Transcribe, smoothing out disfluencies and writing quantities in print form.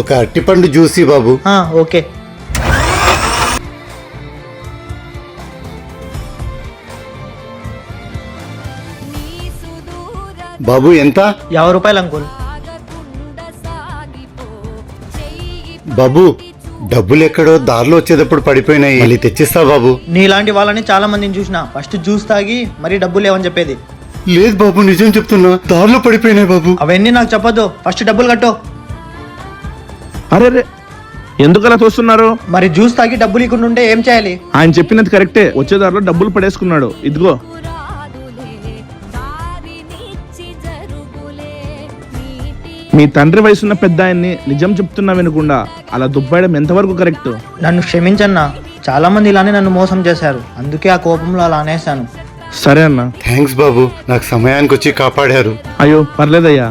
ఒక అట్టిపండు జ్యూసి బాబు. ఓకే. బాబు ఎంత? 50 రూపాయలు అంకుల్. బాబు డబ్బులు ఎక్కడో దారిలో వచ్చేటప్పుడు పడిపోయినాయి, మళ్ళీ తెచ్చిస్తా బాబు. నీలాంటి వాళ్ళని చాలా మందిని చూసిన, ఫస్ట్ జ్యూస్ తాగి మరీ డబ్బులు లేవని చెప్పేది. లేదు బాబు, నిజం చెప్తున్నా, దారిలో పడిపోయినాయి బాబు. అవన్నీ నాకు చెప్పొద్దు, ఫస్ట్ డబ్బులు కట్టు. అరే ఎందుకు అలా చూస్తున్నారు? మరి జ్యూస్ తాగి డబ్బులు ఇకుండా ఉంటే ఏం చేయాలి? ఆయన చెప్పినది కరెక్టే, వచ్చేదారిలో డబ్బులు పడేసుకున్నాడు. ఇదిగో మీ తండ్రి వయసున్న పెద్ద ఆయన్ని నిజం చెప్తున్నా వినకుండా అలా దుబ్బాయడం ఎంతవరకు కరెక్ట్? నన్ను క్షమించన్నా, చాలా మంది ఇలానే నన్ను మోసం చేశారు, అందుకే ఆ కోపంలో అలా అనేశాను. సరే అన్న. థ్యాంక్స్ బాబు, నాకు సమయానికి వచ్చి కాపాడారు. అయ్యో పర్లేదయ్యా.